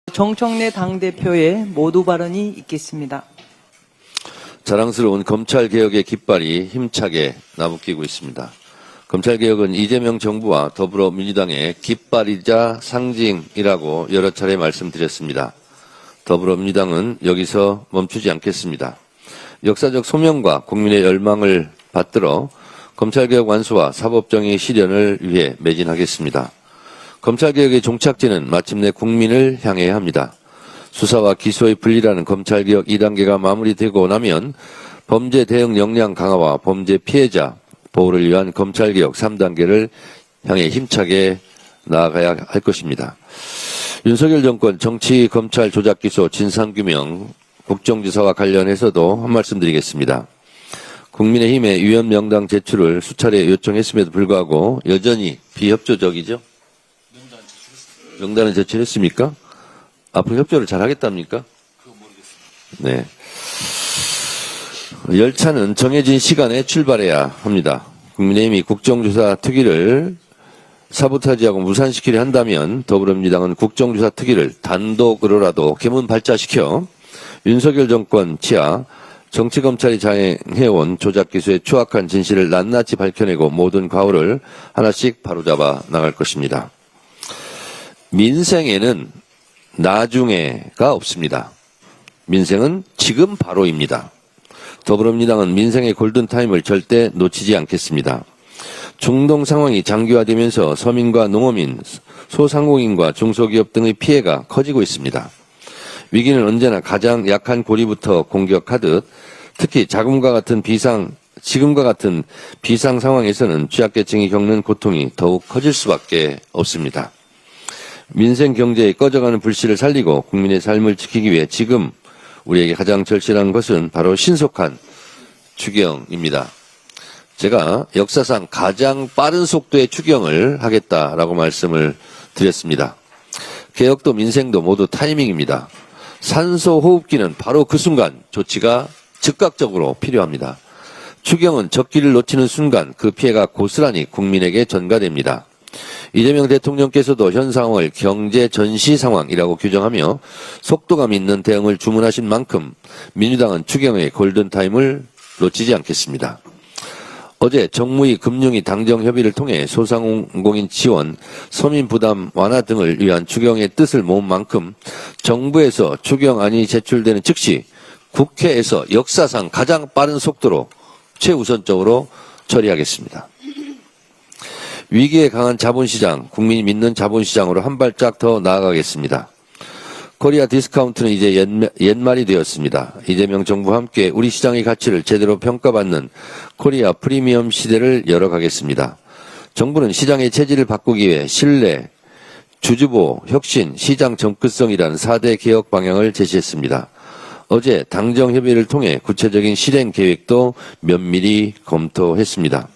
정청래 당대표의 모두 발언이 있겠습니다. 자랑스러운 검찰개혁의 깃발이 힘차게 나부끼고 있습니다. 검찰개혁은 이재명 정부와 더불어민주당의 깃발이자 상징이라고 여러 차례 말씀드렸습니다. 더불어민주당은 여기서 멈추지 않겠습니다. 역사적 소명과 국민의 열망을 받들어 검찰개혁 완수와 사법정의 실현을 위해 매진하겠습니다. 검찰개혁의 종착지는 마침내 국민을 향해야 합니다. 수사와 기소의 분리라는 검찰개혁 2단계가 마무리되고 나면 범죄 대응 역량 강화와 범죄 피해자 보호를 위한 검찰개혁 3단계를 향해 힘차게 나아가야 할 것입니다. 윤석열 정권 정치 검찰 조작 기소 진상규명 국정조사와 관련해서도 한 말씀 드리겠습니다. 국민의힘의 위원 명단 제출을 수차례 요청했음에도 불구하고 여전히 비협조적이죠? 명단은 제출했습니까? 앞으로 협조를 잘 하겠답니까? 네. 열차는 정해진 시간에 출발해야 합니다. 국민의힘이 국정조사 특위를 사보타지하고 무산시키려 한다면 더불어민주당은 국정조사 특위를 단독으로라도 개문 발자시켜 윤석열 정권 치하 정치검찰이 자행해온 조작기소의 추악한 진실을 낱낱이 밝혀내고 모든 과오를 하나씩 바로잡아 나갈 것입니다. 민생에는 나중에가 없습니다. 민생은 지금 바로입니다. 더불어민주당은 민생의 골든타임을 절대 놓치지 않겠습니다. 중동 상황이 장기화되면서 서민과 농어민, 소상공인과 중소기업 등의 피해가 커지고 있습니다. 위기는 언제나 가장 약한 고리부터 공격하듯 특히 지금과 같은 비상 상황에서는 취약계층이 겪는 고통이 더욱 커질 수밖에 없습니다. 민생 경제의 꺼져가는 불씨를 살리고 국민의 삶을 지키기 위해 지금 우리에게 가장 절실한 것은 바로 신속한 추경입니다. 제가 역사상 가장 빠른 속도의 추경을 하겠다라고 말씀을 드렸습니다. 개혁도 민생도 모두 타이밍입니다. 산소 호흡기는 바로 그 순간 조치가 즉각적으로 필요합니다. 추경은 적기를 놓치는 순간 그 피해가 고스란히 국민에게 전가됩니다. 이재명 대통령께서도 현 상황을 경제 전시 상황이라고 규정하며 속도감 있는 대응을 주문하신 만큼 민주당은 추경의 골든타임을 놓치지 않겠습니다. 어제 정무위 금융위 당정 협의를 통해 소상공인 지원, 서민 부담 완화 등을 위한 추경의 뜻을 모은 만큼 정부에서 추경안이 제출되는 즉시 국회에서 역사상 가장 빠른 속도로 최우선적으로 처리하겠습니다. 위기에 강한 자본시장, 국민이 믿는 자본시장으로 한 발짝 더 나아가겠습니다. 코리아 디스카운트는 이제 옛말이 되었습니다. 이재명 정부와 함께 우리 시장의 가치를 제대로 평가받는 코리아 프리미엄 시대를 열어가겠습니다. 정부는 시장의 체질을 바꾸기 위해 신뢰, 주주보호, 혁신, 시장 접근성이라는 4대 개혁 방향을 제시했습니다. 어제 당정 협의를 통해 구체적인 실행 계획도 면밀히 검토했습니다.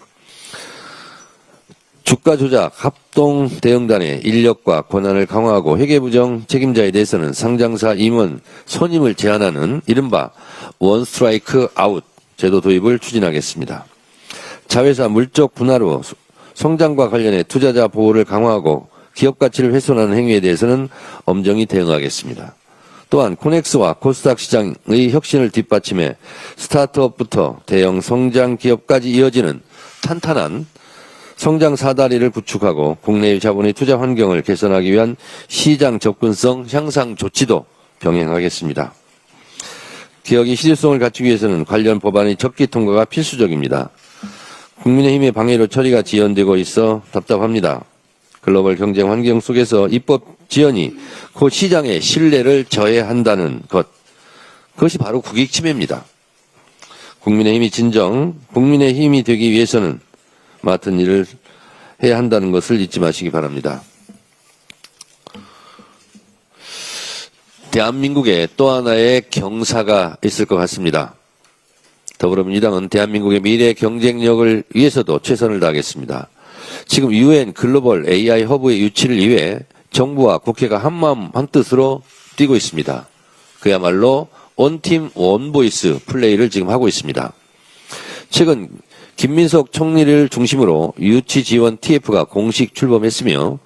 주가 조작 합동 대응단의 인력과 권한을 강화하고 회계부정 책임자에 대해서는 상장사 임원 선임을 제한하는 이른바 원 스트라이크 아웃 제도 도입을 추진하겠습니다. 자회사 물적 분할후 성장과 관련해 투자자 보호를 강화하고 기업 가치를 훼손하는 행위에 대해서는 엄정히 대응하겠습니다. 또한 코넥스와 코스닥 시장의 혁신을 뒷받침해 스타트업부터 대형 성장 기업까지 이어지는 탄탄한 성장 사다리를 구축하고 국내의 자본의 투자 환경을 개선하기 위한 시장 접근성 향상 조치도 병행하겠습니다. 개혁의 실효성을 갖추기 위해서는 관련 법안의 적기 통과가 필수적입니다. 국민의힘의 방해로 처리가 지연되고 있어 답답합니다. 글로벌 경쟁 환경 속에서 입법 지연이 그 시장의 신뢰를 저해한다는 것, 그것이 바로 국익 침해입니다. 국민의힘이 진정 국민의힘이 되기 위해서는 맡은 일을 해야 한다는 것을 잊지 마시기 바랍니다. 대한민국에 또 하나의 경사가 있을 것 같습니다. 더불어민주당은 대한민국의 미래 경쟁력을 위해서도 최선을 다하겠습니다. 지금 UN 글로벌 AI 허브의 유치를 위해 정부와 국회가 한마음 한뜻으로 뛰고 있습니다. 그야말로 원팀 원보이스 플레이를 지금 하고 있습니다. 최근 김민석 총리를 중심으로 유치 지원 TF가 공식 출범했으며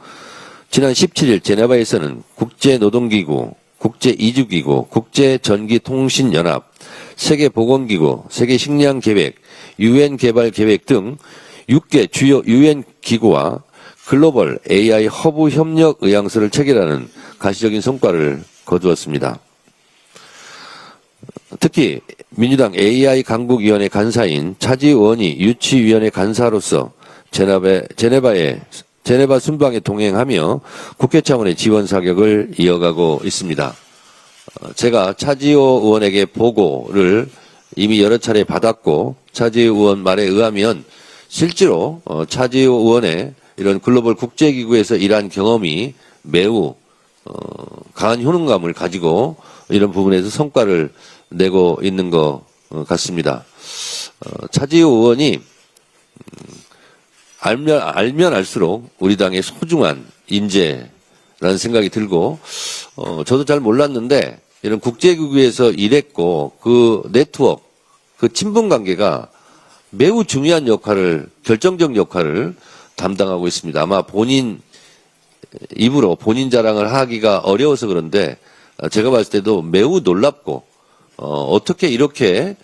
지난 17일 제네바에서는 국제노동기구, 국제이주기구, 국제전기통신연합, 세계보건기구, 세계식량계획, 유엔개발계획 등 6개 주요 유엔 기구와 글로벌 AI 허브 협력 의향서를 체결하는 가시적인 성과를 거두었습니다. 특히 민주당 AI 강국위원회 간사인 차지 의원이 유치위원회 간사로서 제네바 순방에 동행하며 국회 차원의 지원 사격을 이어가고 있습니다. 제가 차지호 의원에게 보고를 이미 여러 차례 받았고 차지호 의원 말에 의하면 실제로 차지호 의원의 이런 글로벌 국제기구에서 일한 경험이 매우 강한 효능감을 가지고 이런 부분에서 성과를 내고 있는 것 같습니다. 차지호 의원이 알면 알수록 우리 당의 소중한 인재라는 생각이 들고 저도 잘 몰랐는데 이런 국제기구에서 일했고 그 네트워크, 그 친분관계가 매우 중요한 역할을, 결정적 역할을 담당하고 있습니다. 아마 본인 입으로 본인 자랑을 하기가 어려워서 그런데 제가 봤을 때도 매우 놀랍고 어떻게 이렇게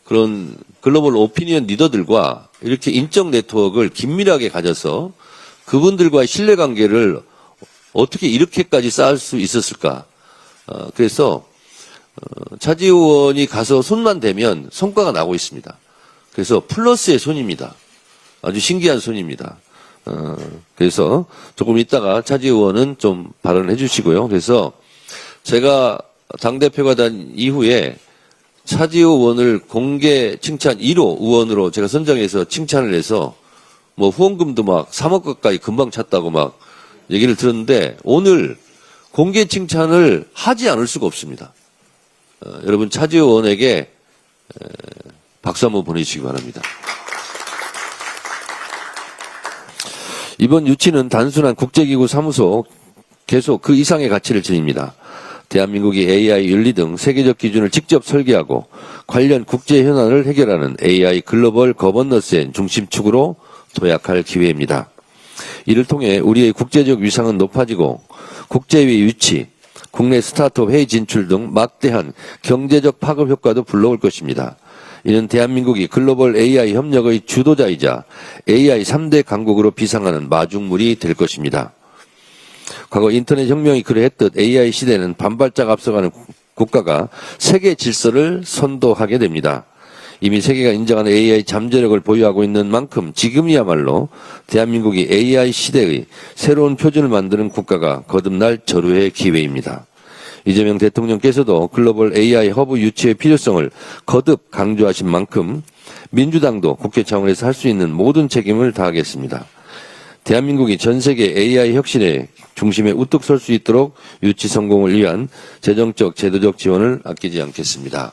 그런 글로벌 오피니언 리더들과 이렇게 인적 네트워크를 긴밀하게 가져서 그분들과의 신뢰관계를 어떻게 이렇게까지 쌓을 수 있었을까. 그래서 차지 의원이 가서 손만 대면 성과가 나고 있습니다. 그래서 플러스의 손입니다. 아주 신기한 손입니다. 그래서 조금 있다가 차지 의원은 좀 발언을 해주시고요. 그래서 제가 당대표가 된 이후에 차지호 의원을 공개 칭찬 1호 의원으로 제가 선정해서 칭찬을 해서 뭐 후원금도 막 3억 가까이 금방 찼다고 막 얘기를 들었는데 오늘 공개 칭찬을 하지 않을 수가 없습니다. 여러분 차지호 의원에게 박수 한번 보내주시기 바랍니다. 이번 유치는 단순한 국제기구 사무소 계속 그 이상의 가치를 지닙니다. 대한민국이 AI 윤리 등 세계적 기준을 직접 설계하고 관련 국제 현안을 해결하는 AI 글로벌 거버넌스의 중심축으로 도약할 기회입니다. 이를 통해 우리의 국제적 위상은 높아지고 국제회의 유치, 국내 스타트업 회의 진출 등 막대한 경제적 파급 효과도 불러올 것입니다. 이는 대한민국이 글로벌 AI 협력의 주도자이자 AI 3대 강국으로 비상하는 마중물이 될 것입니다. 과거 인터넷 혁명이 그러했듯 AI 시대는 반발짝 앞서가는 국가가 세계 질서를 선도하게 됩니다. 이미 세계가 인정하는 AI 잠재력을 보유하고 있는 만큼 지금이야말로 대한민국이 AI 시대의 새로운 표준을 만드는 국가가 거듭날 절호의 기회입니다. 이재명 대통령께서도 글로벌 AI 허브 유치의 필요성을 거듭 강조하신 만큼 민주당도 국회 차원에서 할 수 있는 모든 책임을 다하겠습니다. 대한민국이 전 세계 AI 혁신의 중심에 우뚝 설 수 있도록 유치 성공을 위한 재정적, 제도적 지원을 아끼지 않겠습니다.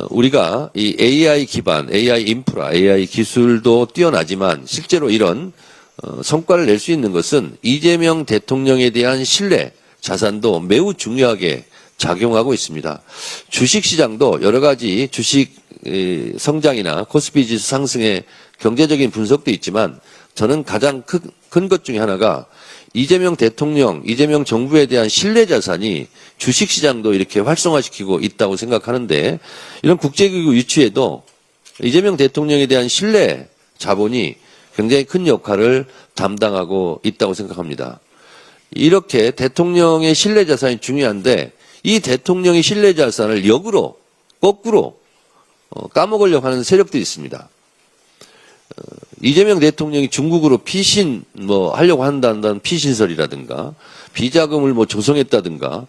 우리가 이 AI 기반, AI 인프라, AI 기술도 뛰어나지만 실제로 이런 성과를 낼 수 있는 것은 이재명 대통령에 대한 신뢰, 자산도 매우 중요하게 작용하고 있습니다. 주식시장도 여러 가지 주식 성장이나 코스피 지수 상승의 경제적인 분석도 있지만 저는 가장 큰 것 중에 하나가 이재명 대통령, 이재명 정부에 대한 신뢰 자산이 주식시장도 이렇게 활성화시키고 있다고 생각하는데 이런 국제기구 유치에도 이재명 대통령에 대한 신뢰 자본이 굉장히 큰 역할을 담당하고 있다고 생각합니다. 이렇게 대통령의 신뢰 자산이 중요한데 이 대통령의 신뢰 자산을 역으로, 거꾸로 까먹으려고 하는 세력들이 있습니다. 이재명 대통령이 중국으로 피신 하려고 한다는 피신설이라든가 비자금을 조성했다든가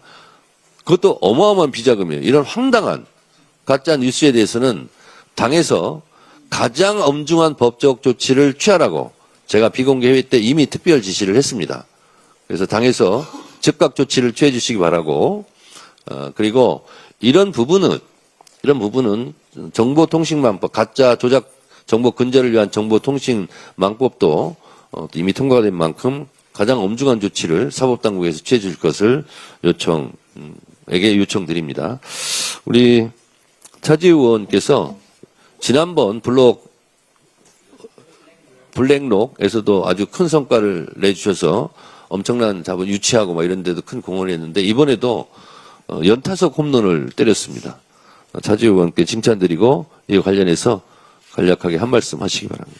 그것도 어마어마한 비자금이에요. 이런 황당한 가짜 뉴스에 대해서는 당에서 가장 엄중한 법적 조치를 취하라고 제가 비공개 회의 때 이미 특별 지시를 했습니다. 그래서 당에서 즉각 조치를 취해 주시기 바라고 그리고 이런 부분은 정보통신망법 가짜 조작 정보 근절을 위한 정보통신망법도 이미 통과가 된 만큼 가장 엄중한 조치를 사법당국에서 취해 줄 것을 요청드립니다. 우리 차지 의원께서 지난번 블랙록에서도 아주 큰 성과를 내주셔서 엄청난 자본 유치하고 막 이런 데도 큰 공헌을 했는데 이번에도 연타석 홈런을 때렸습니다. 차지우 의원께 칭찬드리고 이와 관련해서 간략하게 한 말씀 하시기 바랍니다.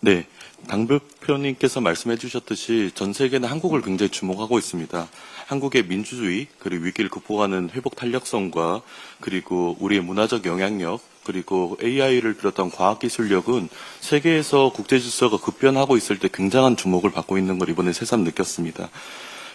네. 당 대표님께서 말씀해 주셨듯이 전 세계는 한국을 굉장히 주목하고 있습니다. 한국의 민주주의, 그리고 위기를 극복하는 회복 탄력성과 그리고 우리의 문화적 영향력, 그리고 AI를 비롯한 과학기술력은 세계에서 국제질서가 급변하고 있을 때 굉장한 주목을 받고 있는 걸 이번에 새삼 느꼈습니다.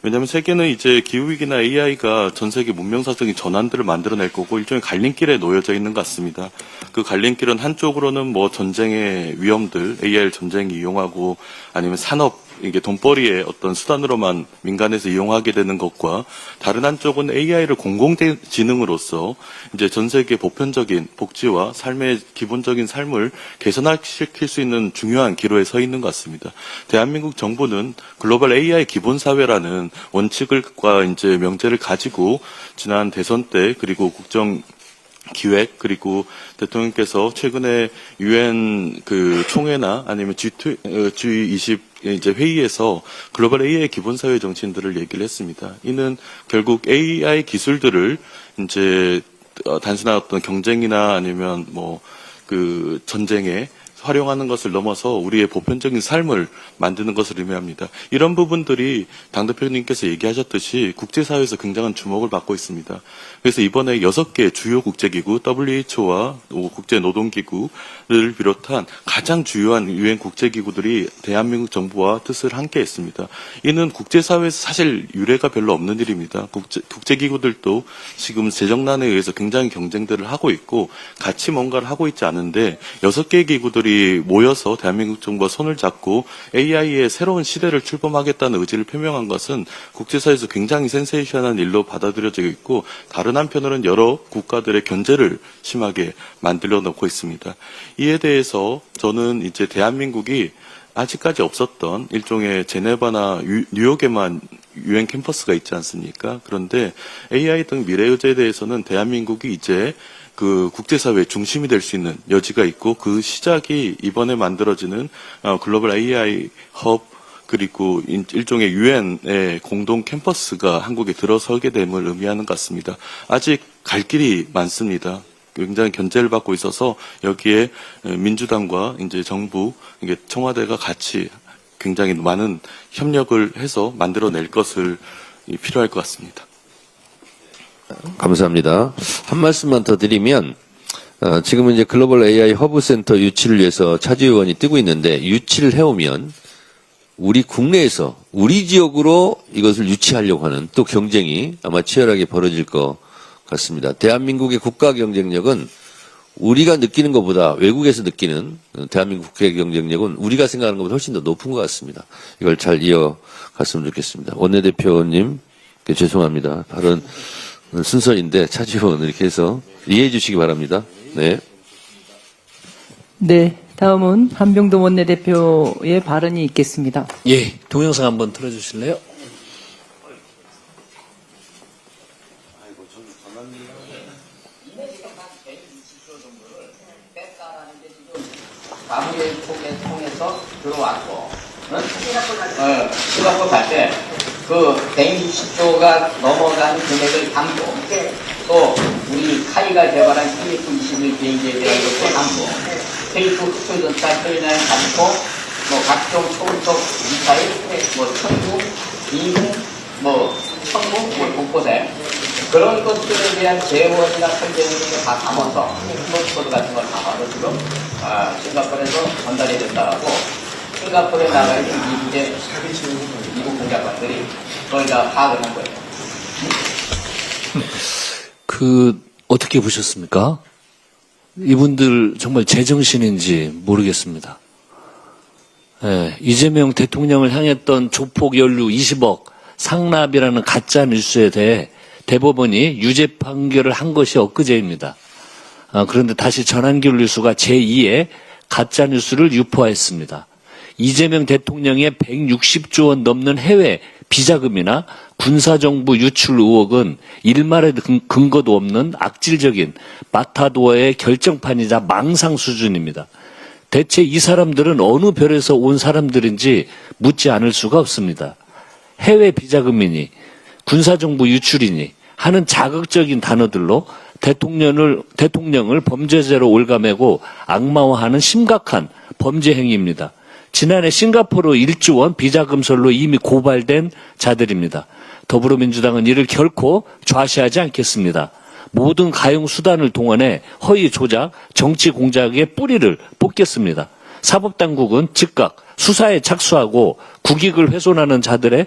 왜냐하면 세계는 이제 기후위기나 AI가 전 세계 문명사적인 전환들을 만들어낼 거고 일종의 갈림길에 놓여져 있는 것 같습니다. 그 갈림길은 한쪽으로는 뭐 전쟁의 위험들, AI를 전쟁에 이용하고 아니면 산업, 이게 돈벌이의 어떤 수단으로만 민간에서 이용하게 되는 것과 다른 한쪽은 AI를 공공지능으로서 이제 전 세계 보편적인 복지와 삶의 기본적인 삶을 개선시킬 수 있는 중요한 기로에 서 있는 것 같습니다. 대한민국 정부는 글로벌 AI 기본사회라는 원칙과 이제 명제를 가지고 지난 대선 때 그리고 국정 기획 그리고 대통령께서 최근에 UN 그 총회나 아니면 G20 이제 회의에서 글로벌 AI 기본사회 정신들을 얘기를 했습니다. 이는 결국 AI 기술들을 이제 단순한 어떤 경쟁이나 아니면 뭐 그 전쟁에 활용하는 것을 넘어서 우리의 보편적인 삶을 만드는 것을 의미합니다. 이런 부분들이 당대표님께서 얘기하셨듯이 국제사회에서 굉장한 주목을 받고 있습니다. 그래서 이번에 6개 주요 국제기구, WHO와 국제노동기구를 비롯한 가장 주요한 유엔 국제기구들이 대한민국 정부와 뜻을 함께 했습니다. 이는 국제사회에서 사실 유례가 별로 없는 일입니다. 국제기구들도 지금 재정난에 의해서 굉장히 경쟁들을 하고 있고 같이 뭔가를 하고 있지 않은데 6개 기구들이 모여서 대한민국 정부와 손을 잡고 AI의 새로운 시대를 출범하겠다는 의지를 표명한 것은 국제사회에서 굉장히 센세이션한 일로 받아들여지고 있고 다른 한편으로는 여러 국가들의 견제를 심하게 만들어 놓고 있습니다. 이에 대해서 저는 이제 대한민국이 아직까지 없었던 일종의 제네바나 뉴욕에만 유엔 캠퍼스가 있지 않습니까? 그런데 AI 등 미래의제에 대해서는 대한민국이 이제 그 국제사회의 중심이 될 수 있는 여지가 있고 그 시작이 이번에 만들어지는 글로벌 AI 헙 그리고 일종의 유엔의 공동 캠퍼스가 한국에 들어서게 됨을 의미하는 것 같습니다. 아직 갈 길이 많습니다. 굉장히 견제를 받고 있어서 여기에 민주당과 이제 정부, 이게 청와대가 같이 굉장히 많은 협력을 해서 만들어낼 것을 필요할 것 같습니다. 감사합니다. 한 말씀만 더 드리면 지금은 이제 글로벌 AI 허브 센터 유치를 위해서 차지우 의원이 뛰고 있는데 유치를 해오면 우리 국내에서 우리 지역으로 이것을 유치하려고 하는 또 경쟁이 아마 치열하게 벌어질 것 같습니다. 대한민국의 국가 경쟁력은 우리가 느끼는 것보다 외국에서 느끼는 대한민국 국가 경쟁력은 우리가 생각하는 것보다 훨씬 더 높은 것 같습니다. 이걸 잘 이어갔으면 좋겠습니다. 원내대표님 죄송합니다. 다른 순서인데 차지우 의원 이렇게 해서 이해해 주시기 바랍니다. 네. 네, 다음은 한병도 원내대표의 발언이 있겠습니다. 예, 동영상 한번 틀어주실래요? 마무리 통해서 들어왔고, 싱가포르 갈 때 그 160조가 넘어가는 금액을 담고, 또 우리 카이가 개발한 KF-21 비행기에 대한 것도 담고, KF 흑표전차 트레이너를 담고, 뭐 각종 초음속 미사일, 뭐 천국, 이국, 뭐 천국, 뭐 곳곳에 그런 것들에 대한 재원이나 설계를 다 담아서 스포츠코드 같은 걸 담아서 지금 싱가포르에서 전달이 된다고 싱가포르에 나가 있는 미국 공작관들이 거의 다 파악을 한 거예요. 어떻게 보셨습니까? 이분들 정말 제정신인지 모르겠습니다. 예, 이재명 대통령을 향했던 조폭 연루 20억 상납이라는 가짜 뉴스에 대해 대법원이 유죄 판결을 한 것이 엊그제입니다. 그런데 다시 전한길 뉴스가 제2의 가짜 뉴스를 유포했습니다. 이재명 대통령의 160조 원 넘는 해외 비자금이나 군사정보 유출 의혹은 일말의 근거도 없는 악질적인 마타도어의 결정판이자 망상 수준입니다. 대체 이 사람들은 어느 별에서 온 사람들인지 묻지 않을 수가 없습니다. 해외 비자금이니 군사정보 유출이니 하는 자극적인 단어들로 대통령을 범죄자로 올가매고 악마화하는 심각한 범죄 행위입니다. 지난해 싱가포르 1조 원 비자금설로 이미 고발된 자들입니다. 더불어민주당은 이를 결코 좌시하지 않겠습니다. 모든 가용 수단을 동원해 허위 조작, 정치 공작의 뿌리를 뽑겠습니다. 사법당국은 즉각 수사에 착수하고 국익을 훼손하는 자들을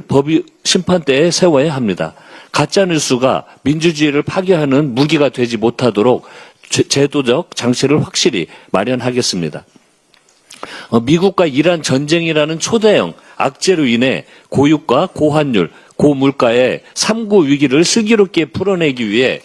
법의 심판대에 세워야 합니다. 가짜뉴스가 민주주의를 파괴하는 무기가 되지 못하도록 제도적 장치를 확실히 마련하겠습니다. 미국과 이란 전쟁이라는 초대형 악재로 인해 고유가, 고환율, 고물가의 3구 위기를 슬기롭게 풀어내기 위해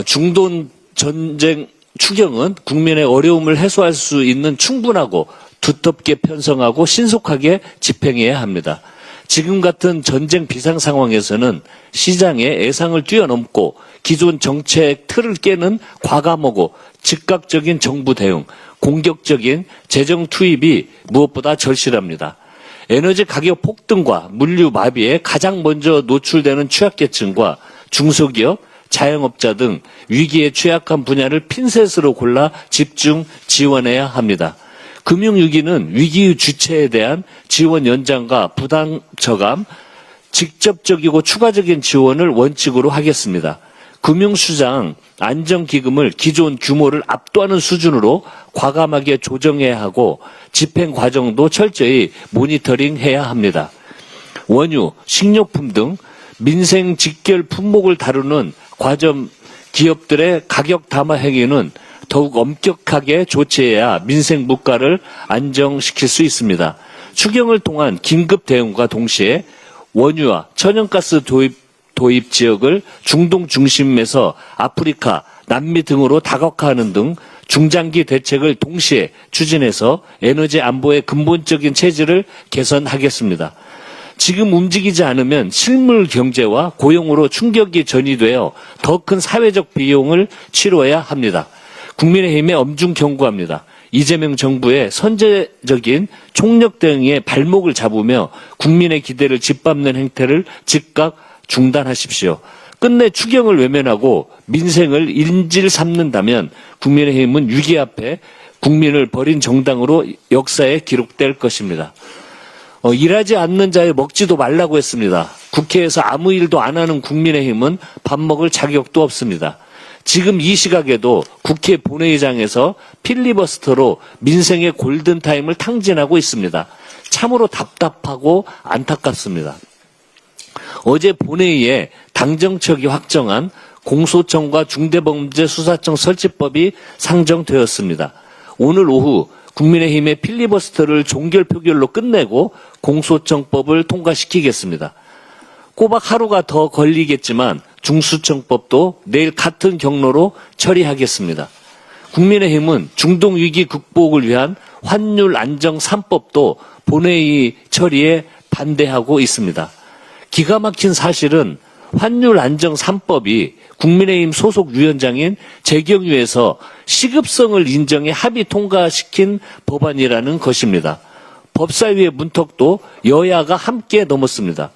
중동 전쟁 추경은 국민의 어려움을 해소할 수 있는 충분하고 두텁게 편성하고 신속하게 집행해야 합니다. 지금 같은 전쟁 비상 상황에서는 시장의 예상을 뛰어넘고 기존 정책 틀을 깨는 과감하고 즉각적인 정부 대응, 공격적인 재정 투입이 무엇보다 절실합니다. 에너지 가격 폭등과 물류 마비에 가장 먼저 노출되는 취약계층과 중소기업, 자영업자 등 위기에 취약한 분야를 핀셋으로 골라 집중 지원해야 합니다. 금융위기는 위기의 주체에 대한 지원 연장과 부담 저감, 직접적이고 추가적인 지원을 원칙으로 하겠습니다. 금융시장 안정기금을 기존 규모를 압도하는 수준으로 과감하게 조정해야 하고 집행 과정도 철저히 모니터링해야 합니다. 원유, 식료품 등 민생 직결 품목을 다루는 과점 기업들의 가격 담화 행위는 더욱 엄격하게 조치해야 민생 물가를 안정시킬 수 있습니다. 추경을 통한 긴급 대응과 동시에 원유와 천연가스 도입 지역을 중동 중심에서 아프리카, 남미 등으로 다각화하는 등 중장기 대책을 동시에 추진해서 에너지 안보의 근본적인 체질을 개선하겠습니다. 지금 움직이지 않으면 실물 경제와 고용으로 충격이 전이되어 더 큰 사회적 비용을 치러야 합니다. 국민의힘에 엄중 경고합니다. 이재명 정부의 선제적인 총력 대응에 발목을 잡으며 국민의 기대를 짓밟는 행태를 즉각 중단하십시오. 끝내 추경을 외면하고 민생을 인질 삼는다면 국민의힘은 위기 앞에 국민을 버린 정당으로 역사에 기록될 것입니다. 일하지 않는 자에 먹지도 말라고 했습니다. 국회에서 아무 일도 안 하는 국민의힘은 밥 먹을 자격도 없습니다. 지금 이 시각에도 국회 본회의장에서 필리버스터로 민생의 골든타임을 탕진하고 있습니다. 참으로 답답하고 안타깝습니다. 어제 본회의에 당정청이 확정한 공소청과 중대범죄수사청 설치법이 상정되었습니다. 오늘 오후 국민의힘의 필리버스터를 종결 표결로 끝내고 공소청법을 통과시키겠습니다. 꼬박 하루가 더 걸리겠지만 중수청법도 내일 같은 경로로 처리하겠습니다. 국민의힘은 중동위기 극복을 위한 환율 안정 3법도 본회의 처리에 반대하고 있습니다. 기가 막힌 사실은 환율 안정 3법이 국민의힘 소속 위원장인 재경유에서 시급성을 인정해 합의 통과시킨 법안이라는 것입니다. 법사위의 문턱도 여야가 함께 넘었습니다.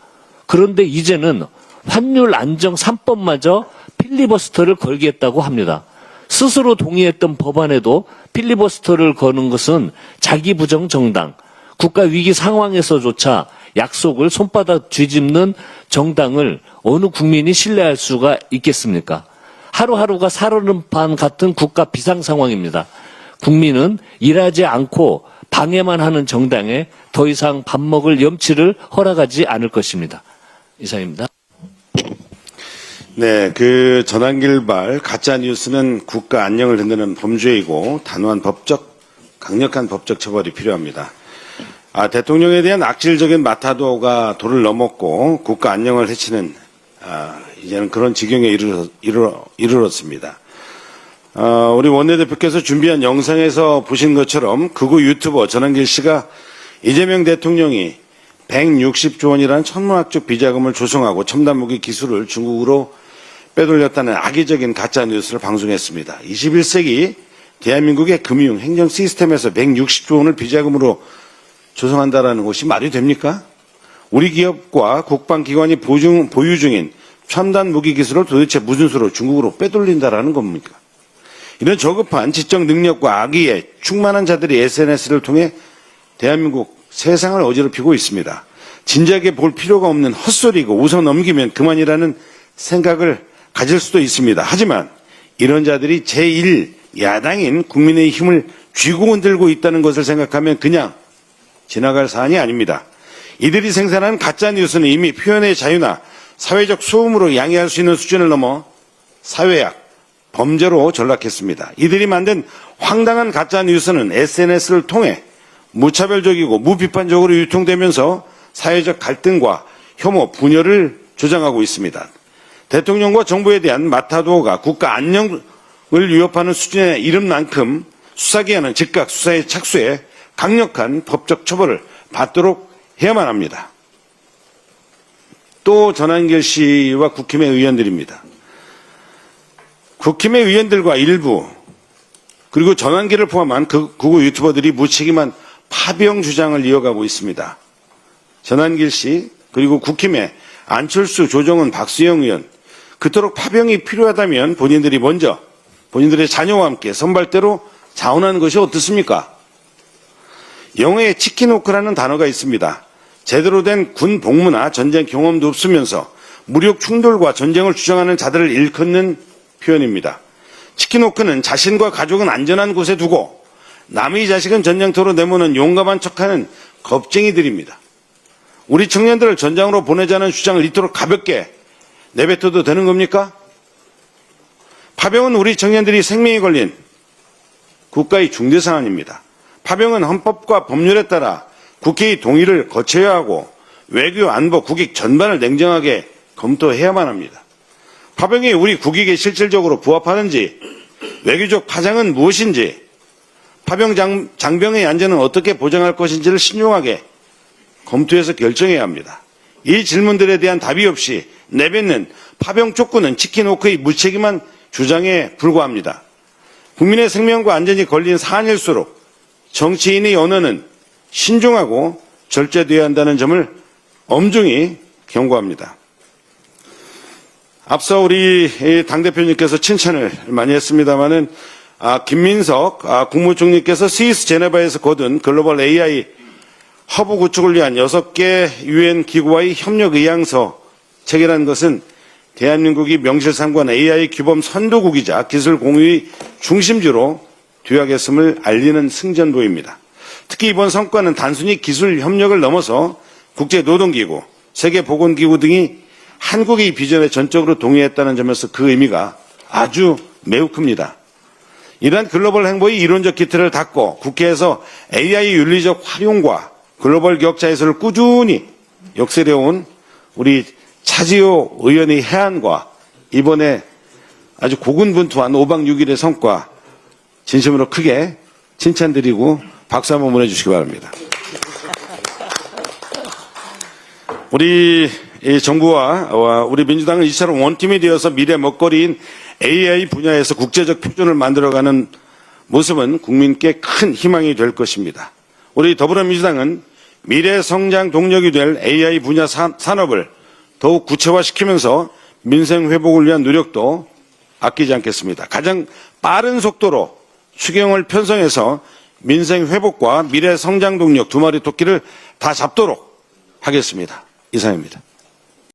그런데 이제는 환율 안정 3법마저 필리버스터를 걸겠다고 합니다. 스스로 동의했던 법안에도 필리버스터를 거는 것은 자기 부정 정당, 국가 위기 상황에서조차 약속을 손바닥 뒤집는 정당을 어느 국민이 신뢰할 수가 있겠습니까? 하루하루가 살얼음판 같은 국가 비상 상황입니다. 국민은 일하지 않고 방해만 하는 정당에 더 이상 밥 먹을 염치를 허락하지 않을 것입니다. 이상입니다. 네, 전환길발 가짜뉴스는 국가 안녕을 흔드는 범죄이고 강력한 법적 처벌이 필요합니다. 대통령에 대한 악질적인 마타도가 도를 넘었고 국가 안녕을 해치는 이제는 그런 지경에 이르렀습니다. 우리 원내대표께서 준비한 영상에서 보신 것처럼 극우 유튜버 전환길 씨가 이재명 대통령이 160조 원이라는 천문학적 비자금을 조성하고 첨단무기 기술을 중국으로 빼돌렸다는 악의적인 가짜뉴스를 방송했습니다. 21세기 대한민국의 금융 행정 시스템에서 160조 원을 비자금으로 조성한다라는 것이 말이 됩니까? 우리 기업과 국방기관이 보유 중인 첨단 무기 기술을 도대체 무슨 수로 중국으로 빼돌린다라는 겁니까? 이런 저급한 지적 능력과 악의에 충만한 자들이 SNS를 통해 대한민국 세상을 어지럽히고 있습니다. 진지하게 볼 필요가 없는 헛소리고 웃어 넘기면 그만이라는 생각을 가질 수도 있습니다. 하지만 이런 자들이 제1야당인 국민의힘을 쥐고 흔들고 있다는 것을 생각하면 그냥 지나갈 사안이 아닙니다. 이들이 생산한 가짜뉴스는 이미 표현의 자유나 사회적 소음으로 양해할 수 있는 수준을 넘어 사회악, 범죄로 전락했습니다. 이들이 만든 황당한 가짜뉴스는 SNS를 통해 무차별적이고 무비판적으로 유통되면서 사회적 갈등과 혐오, 분열을 조장하고 있습니다. 대통령과 정부에 대한 마타도어가 국가 안녕을 위협하는 수준에 이른 만큼 수사기관은 즉각 수사에 착수해 강력한 법적 처벌을 받도록 해야만 합니다. 또 전한길 씨와 국힘의 의원들입니다. 국힘의 의원들과 일부 그리고 전한길을 포함한 극우 유튜버들이 무책임한 파병 주장을 이어가고 있습니다. 전한길 씨 그리고 국힘의 안철수, 조정은, 박수영 의원 그토록 파병이 필요하다면 본인들이 먼저 본인들의 자녀와 함께 선발대로 자원하는 것이 어떻습니까? 영어에 치킨워크라는 단어가 있습니다. 제대로 된 군 복무나 전쟁 경험도 없으면서 무력 충돌과 전쟁을 주장하는 자들을 일컫는 표현입니다. 치킨워크는 자신과 가족은 안전한 곳에 두고 남의 자식은 전쟁터로 내모는 용감한 척하는 겁쟁이들입니다. 우리 청년들을 전장으로 보내자는 주장을 이토록 가볍게 내뱉어도 되는 겁니까? 파병은 우리 청년들이 생명이 걸린 국가의 중대사안입니다. 파병은 헌법과 법률에 따라 국회의 동의를 거쳐야 하고 외교, 안보, 국익 전반을 냉정하게 검토해야만 합니다. 파병이 우리 국익에 실질적으로 부합하는지, 외교적 파장은 무엇인지, 파병 장병의 안전은 어떻게 보장할 것인지를 신중하게 검토해서 결정해야 합니다. 이 질문들에 대한 답이 없이 내뱉는 파병 촉구는 치킨워크의 무책임한 주장에 불과합니다. 국민의 생명과 안전이 걸린 사안일수록 정치인의 언어는 신중하고 절제되어야 한다는 점을 엄중히 경고합니다. 앞서 우리 당대표님께서 칭찬을 많이 했습니다마는 김민석 국무총리께서 스위스 제네바에서 거둔 글로벌 AI 허브 구축을 위한 6개 유엔 기구와의 협력 의향서 체결한 것은 대한민국이 명실상부한 AI 규범 선도국이자 기술 공유의 중심지로 뒤하겠음을 알리는 승전보입니다. 특히 이번 성과는 단순히 기술 협력을 넘어서 국제노동기구, 세계보건기구 등이 한국의 비전에 전적으로 동의했다는 점에서 그 의미가 아주 매우 큽니다. 이러한 글로벌 행보의 이론적 기틀을 닦고 국회에서 AI 윤리적 활용과 글로벌 격차 해소를 꾸준히 역설해온 우리 차지호 의원의 해안과 이번에 아주 고군분투한 5박 6일의 성과 진심으로 크게 칭찬드리고 박수 한번 보내주시기 바랍니다. 우리 정부와 우리 민주당은 이처럼 원팀이 되어서 미래 먹거리인 AI 분야에서 국제적 표준을 만들어가는 모습은 국민께 큰 희망이 될 것입니다. 우리 더불어민주당은 미래 성장 동력이 될 AI 분야 산업을 더욱 구체화시키면서 민생 회복을 위한 노력도 아끼지 않겠습니다. 가장 빠른 속도로 추경을 편성해서 민생 회복과 미래 성장 동력 두 마리 토끼를 다 잡도록 하겠습니다. 이상입니다.